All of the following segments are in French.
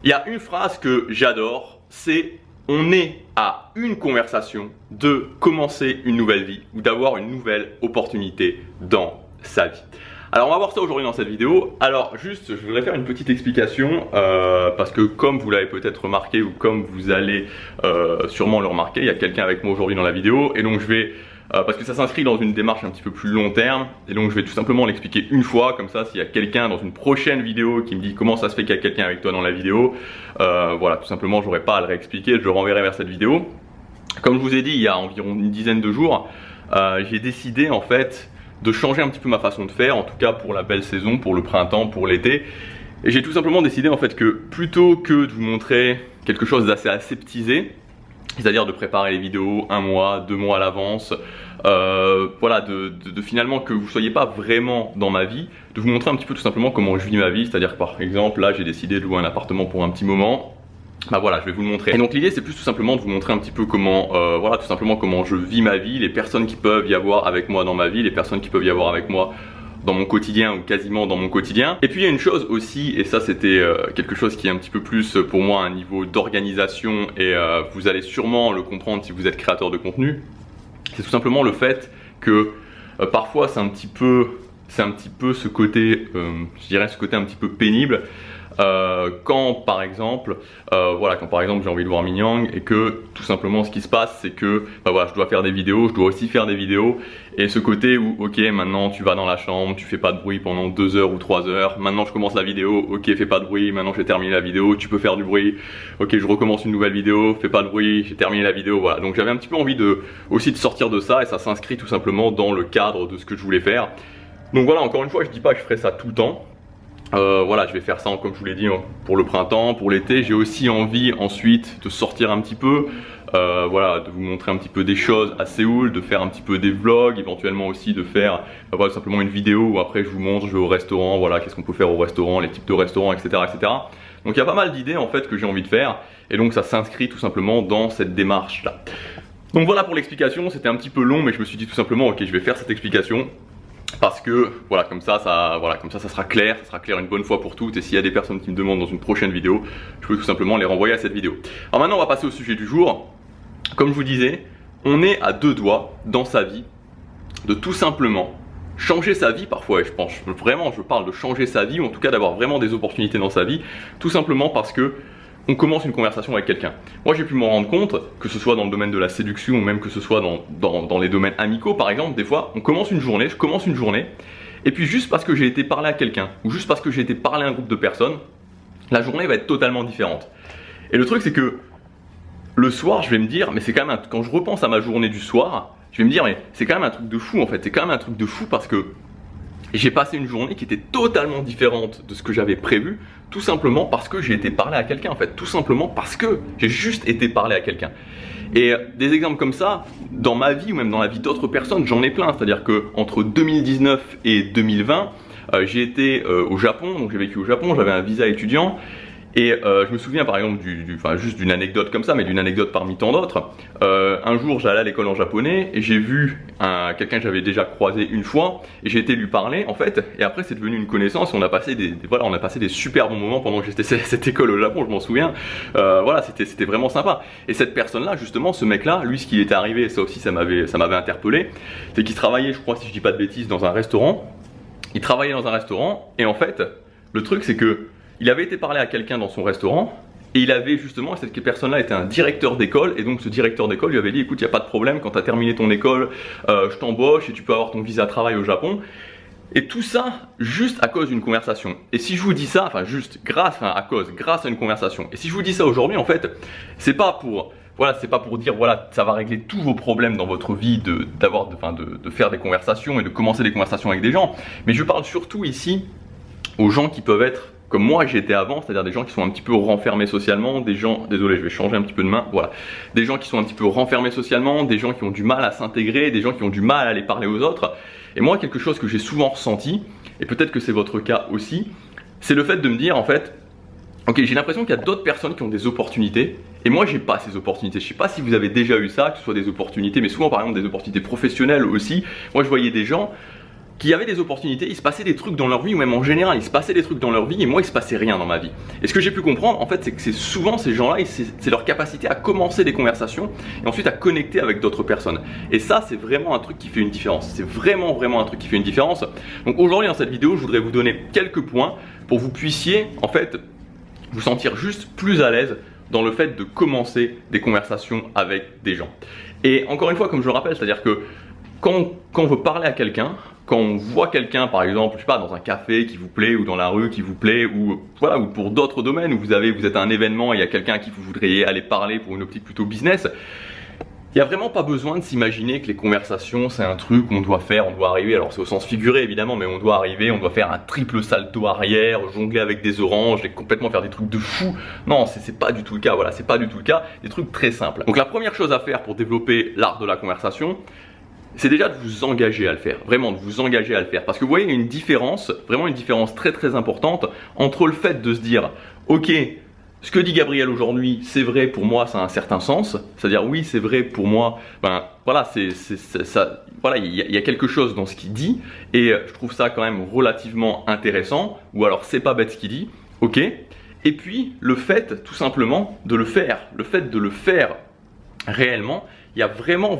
Il y a une phrase que j'adore, c'est on est à une conversation de commencer une nouvelle vie ou d'avoir une nouvelle opportunité dans sa vie. Alors on va voir ça aujourd'hui dans cette vidéo. Alors juste, je voudrais faire une petite explication parce que comme vous l'avez peut-être remarqué ou comme vous allez sûrement le remarquer, il y a quelqu'un avec moi aujourd'hui dans la vidéo et donc je vais parce que ça s'inscrit dans une démarche un petit peu plus long terme et donc je vais tout simplement l'expliquer une fois, comme ça s'il y a quelqu'un dans une prochaine vidéo qui me dit comment ça se fait qu'il y a quelqu'un avec toi dans la vidéo, voilà, tout simplement j'aurai pas à le réexpliquer, je le renverrai vers cette vidéo. Comme je vous ai dit, il y a environ une dizaine de jours, j'ai décidé en fait de changer un petit peu ma façon de faire, en tout cas pour la belle saison, pour le printemps, pour l'été. Et j'ai tout simplement décidé en fait que plutôt que de vous montrer quelque chose d'assez aseptisé, c'est-à-dire de préparer les vidéos 1 mois, 2 mois à l'avance, voilà, de finalement que vous soyez pas vraiment dans ma vie, de vous montrer un petit peu tout simplement comment je vis ma vie, c'est-à-dire que par exemple là j'ai décidé de louer un appartement pour un petit moment. Bah voilà, je vais vous le montrer. Et donc l'idée c'est plus tout simplement de vous montrer un petit peu comment, voilà, tout simplement comment je vis ma vie, les personnes qui peuvent y avoir avec moi dans ma vie, les personnes qui peuvent y avoir avec moi dans mon quotidien ou quasiment dans mon quotidien. Et puis il y a une chose aussi, et ça c'était quelque chose qui est un petit peu plus pour moi un niveau d'organisation et vous allez sûrement le comprendre si vous êtes créateur de contenu, c'est tout simplement le fait que parfois c'est un petit peu ce côté, je dirais ce côté un petit peu pénible. Quand par exemple voilà, quand par exemple j'ai envie de voir Mingyang et que tout simplement ce qui se passe c'est que bah voilà, je dois faire des vidéos, je dois aussi faire des vidéos et ce côté où ok maintenant tu vas dans la chambre, tu fais pas de bruit pendant 2 heures ou 3 heures, maintenant je commence la vidéo, ok fais pas de bruit, maintenant j'ai terminé la vidéo, tu peux faire du bruit, ok je recommence une nouvelle vidéo, fais pas de bruit, j'ai terminé la vidéo, voilà. Donc j'avais un petit peu envie aussi de sortir de ça et ça s'inscrit tout simplement dans le cadre de ce que je voulais faire. Donc voilà, encore une fois je dis pas que je ferai ça tout le temps. Voilà, je vais faire ça comme je vous l'ai dit pour le printemps, pour l'été. J'ai aussi envie ensuite de sortir un petit peu, voilà, de vous montrer un petit peu des choses à Séoul, de faire un petit peu des vlogs, éventuellement aussi de faire voilà, simplement une vidéo où après je vous montre, je vais au restaurant, voilà, qu'est-ce qu'on peut faire au restaurant, les types de restaurants, etc. etc. Donc il y a pas mal d'idées en fait que j'ai envie de faire et donc ça s'inscrit tout simplement dans cette démarche là. Donc voilà pour l'explication, c'était un petit peu long mais je me suis dit tout simplement ok je vais faire cette explication. Parce que voilà, comme ça sera clair, une bonne fois pour toutes. Et s'il y a des personnes qui me demandent dans une prochaine vidéo, je peux tout simplement les renvoyer à cette vidéo. Alors maintenant on va passer au sujet du jour. Comme je vous disais, on est à 2 doigts dans sa vie de tout simplement changer sa vie parfois. Et je pense vraiment, je parle de changer sa vie ou en tout cas d'avoir vraiment des opportunités dans sa vie. Tout simplement parce que on commence une conversation avec quelqu'un. Moi j'ai pu m'en rendre compte, que ce soit dans le domaine de la séduction ou même que ce soit dans les domaines amicaux par exemple, des fois on commence une journée, je commence une journée, et puis juste parce que j'ai été parler à quelqu'un, ou juste parce que j'ai été parler à un groupe de personnes, la journée va être totalement différente. Et le truc c'est que le soir je vais me dire, mais c'est quand même quand je repense à ma journée du soir, je vais me dire mais c'est quand même un truc de fou en fait, c'est quand même un truc de fou parce que j'ai passé une journée qui était totalement différente de ce que j'avais prévu, tout simplement parce que j'ai été parler à quelqu'un en fait, tout simplement parce que j'ai juste été parler à quelqu'un. Et des exemples comme ça, dans ma vie ou même dans la vie d'autres personnes, j'en ai plein, c'est-à-dire que entre 2019 et 2020, j'ai été au Japon, donc j'ai vécu au Japon, j'avais un visa étudiant. Et je me souviens par exemple, juste d'une anecdote comme ça, mais d'une anecdote parmi tant d'autres. Un jour j'allais à l'école en japonais et j'ai vu quelqu'un que j'avais déjà croisé une fois et j'ai été lui parler en fait. Et après c'est devenu une connaissance et on a passé des super bons moments pendant que j'étais à cette école au Japon, je m'en souviens. Voilà, c'était vraiment sympa. Et cette personne-là, justement, ce mec-là, lui ce qui était arrivé, ça aussi ça m'avait interpellé, c'est qu'il travaillait, je crois si je dis pas de bêtises, dans un restaurant. Il travaillait dans un restaurant et en fait, le truc c'est que il avait été parler à quelqu'un dans son restaurant et il avait justement, cette personne-là était un directeur d'école et donc ce directeur d'école lui avait dit écoute, il n'y a pas de problème, quand tu as terminé ton école, je t'embauche et tu peux avoir ton visa travail au Japon. Et tout ça juste à cause d'une conversation. Et si je vous dis ça, enfin juste grâce à une conversation. Et si je vous dis ça aujourd'hui en fait, c'est pas pour dire voilà, ça va régler tous vos problèmes dans votre vie de faire des conversations et de commencer des conversations avec des gens. Mais je parle surtout ici aux gens qui peuvent être comme moi j'étais avant, c'est-à-dire des gens qui sont un petit peu renfermés socialement, des gens, désolé je vais changer un petit peu de main, voilà, des gens qui sont un petit peu renfermés socialement, des gens qui ont du mal à s'intégrer, des gens qui ont du mal à aller parler aux autres. Et moi quelque chose que j'ai souvent ressenti, et peut-être que c'est votre cas aussi, c'est le fait de me dire en fait, ok j'ai l'impression qu'il y a d'autres personnes qui ont des opportunités, et moi j'ai pas ces opportunités. Je sais pas si vous avez déjà eu ça, que ce soit des opportunités, mais souvent par exemple des opportunités professionnelles aussi. Moi je voyais des gens qui avaient des opportunités, il se passait des trucs dans leur vie, ou même en général, il se passait des trucs dans leur vie, et moi, il se passait rien dans ma vie. Et ce que j'ai pu comprendre, en fait, c'est que c'est souvent ces gens-là, c'est leur capacité à commencer des conversations, et ensuite à connecter avec d'autres personnes. Et ça, c'est vraiment un truc qui fait une différence. C'est vraiment, vraiment un truc qui fait une différence. Donc aujourd'hui, dans cette vidéo, je voudrais vous donner quelques points pour que vous puissiez, en fait, vous sentir juste plus à l'aise dans le fait de commencer des conversations avec des gens. Et encore une fois, comme je le rappelle, c'est-à-dire que quand on veut parler à quelqu'un, quand on voit quelqu'un, par exemple, je sais pas, dans un café qui vous plaît, ou dans la rue qui vous plaît, ou voilà, ou pour d'autres domaines où vous êtes à un événement et il y a quelqu'un à qui vous voudriez aller parler pour une optique plutôt business, il n'y a vraiment pas besoin de s'imaginer que les conversations c'est un truc qu'on doit faire, on doit arriver, alors c'est au sens figuré évidemment, mais on doit arriver, on doit faire un triple salto arrière, jongler avec des oranges et complètement faire des trucs de fou. Non, c'est pas du tout le cas, voilà, c'est pas du tout le cas, des trucs très simples. Donc la première chose à faire pour développer l'art de la conversation, c'est déjà de vous engager à le faire, vraiment de vous engager à le faire. Parce que vous voyez, il y a une différence, vraiment une différence très très importante entre le fait de se dire « Ok, ce que dit Gabriel aujourd'hui, c'est vrai pour moi, ça a un certain sens. » C'est-à-dire « Oui, c'est vrai pour moi, ben voilà, voilà, il y a quelque chose dans ce qu'il dit et je trouve ça quand même relativement intéressant. » Ou alors « C'est pas bête ce qu'il dit, ok. » Et puis le fait tout simplement de le faire, le fait de le faire réellement, il y a vraiment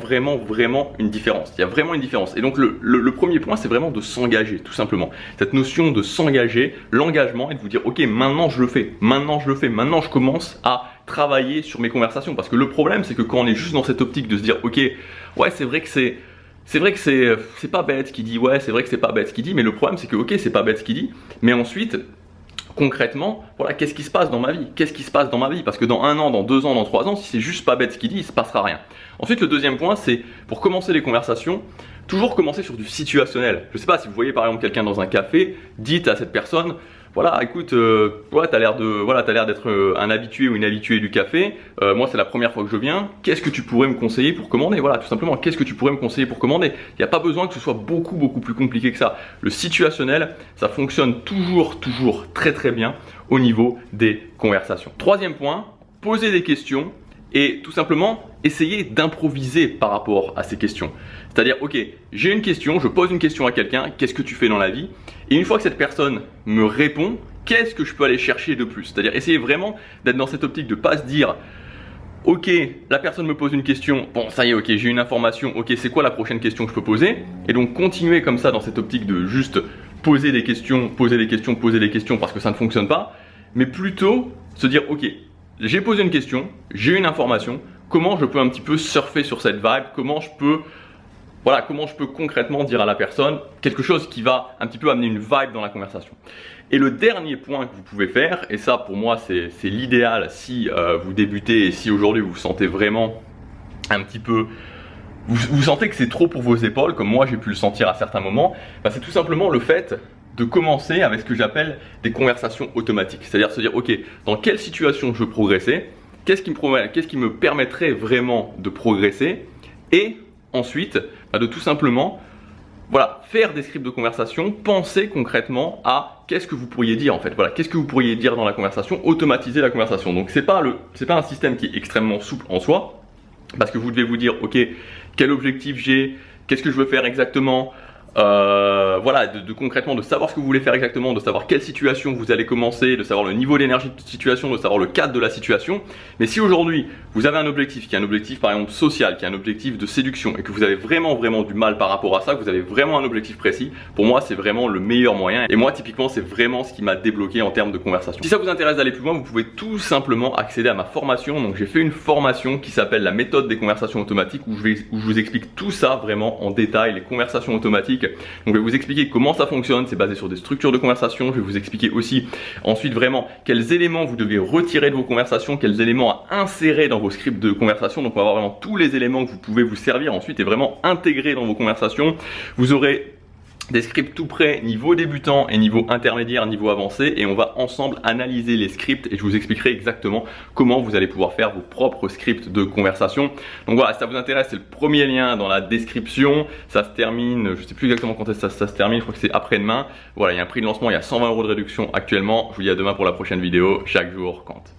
une différence. Il y a vraiment une différence. Et donc le premier point, c'est vraiment de s'engager, tout simplement. Cette notion de s'engager, l'engagement et de vous dire, ok, maintenant je le fais, maintenant je le fais, maintenant je commence à travailler sur mes conversations. Parce que le problème, c'est que quand on est juste dans cette optique de se dire, ok, ouais, c'est vrai que c'est pas bête ce qu'il dit, ouais, c'est vrai que c'est pas bête ce qu'il dit, mais le problème, c'est que, ok, c'est pas bête ce qu'il dit, mais ensuite, concrètement, voilà, qu'est-ce qui se passe dans ma vie? Qu'est-ce qui se passe dans ma vie? Parce que dans 1 an, dans 2 ans, dans 3 ans, si c'est juste pas bête ce qu'il dit, il se passera rien. Ensuite, le deuxième point, c'est pour commencer les conversations, toujours commencer sur du situationnel. Je sais pas, si vous voyez par exemple quelqu'un dans un café, dites à cette personne, voilà, écoute, ouais, t'as l'air d'être un habitué ou une habituée du café. Moi, c'est la première fois que je viens. Qu'est-ce que tu pourrais me conseiller pour commander? Voilà, tout simplement, qu'est-ce que tu pourrais me conseiller pour commander? Il n'y a pas besoin que ce soit beaucoup plus compliqué que ça. Le situationnel, ça fonctionne toujours très bien au niveau des conversations. Troisième point, poser des questions et tout simplement essayer d'improviser par rapport à ces questions. C'est-à-dire, ok, j'ai une question, je pose une question à quelqu'un, qu'est-ce que tu fais dans la vie? Et une fois que cette personne me répond, qu'est-ce que je peux aller chercher de plus? C'est-à-dire essayer vraiment d'être dans cette optique de ne pas se dire, ok, la personne me pose une question, bon ça y est, ok, j'ai une information, ok, c'est quoi la prochaine question que je peux poser? Et donc continuer comme ça dans cette optique de juste poser des questions parce que ça ne fonctionne pas, mais plutôt se dire, ok, j'ai posé une question, j'ai une information, comment je peux un petit peu surfer sur cette vibe, comment je peux concrètement dire à la personne quelque chose qui va un petit peu amener une vibe dans la conversation. Et le dernier point que vous pouvez faire, et ça pour moi c'est l'idéal si vous débutez et si aujourd'hui vous vous sentez vraiment un petit peu, vous sentez que c'est trop pour vos épaules, comme moi j'ai pu le sentir à certains moments, bah, c'est tout simplement le fait de commencer avec ce que j'appelle des conversations automatiques. C'est-à-dire se dire, ok, dans quelle situation je veux progresser, qu'est-ce qui me permettrait vraiment de progresser, et ensuite, bah, de tout simplement voilà, faire des scripts de conversation, penser concrètement à qu'est-ce que vous pourriez dire en fait. Voilà, qu'est-ce que vous pourriez dire dans la conversation, automatiser la conversation. Donc c'est pas un système qui est extrêmement souple en soi, parce que vous devez vous dire, ok, quel objectif j'ai, qu'est-ce que je veux faire exactement, voilà, concrètement de savoir ce que vous voulez faire exactement, de savoir quelle situation vous allez commencer, de savoir le niveau d'énergie de situation, de savoir le cadre de la situation. Mais si aujourd'hui vous avez un objectif qui est un objectif par exemple social, qui est un objectif de séduction et que vous avez vraiment du mal par rapport à ça, que vous avez vraiment un objectif précis, pour moi c'est vraiment le meilleur moyen. Et moi typiquement c'est vraiment ce qui m'a débloqué en termes de conversation. Si ça vous intéresse d'aller plus loin, vous pouvez tout simplement accéder à ma formation. Donc j'ai fait une formation qui s'appelle la méthode des conversations automatiques où je vous explique tout ça vraiment en détail, les conversations automatiques. Donc je vais vous expliquer comment ça fonctionne, c'est basé sur des structures de conversation. Je vais vous expliquer aussi ensuite vraiment quels éléments vous devez retirer de vos conversations, quels éléments à insérer dans vos scripts de conversation. Donc on va avoir vraiment tous les éléments que vous pouvez vous servir ensuite et vraiment intégrer dans vos conversations. Vous aurez des scripts tout prêts, niveau débutant et niveau intermédiaire, niveau avancé, et on va ensemble analyser les scripts et je vous expliquerai exactement comment vous allez pouvoir faire vos propres scripts de conversation. Donc voilà, si ça vous intéresse, c'est le premier lien dans la description. Ça se termine, je sais plus exactement quand ça se termine, je crois que c'est après-demain. Voilà, il y a un prix de lancement, il y a 120 € de réduction actuellement. Je vous dis à demain pour la prochaine vidéo. Chaque jour compte.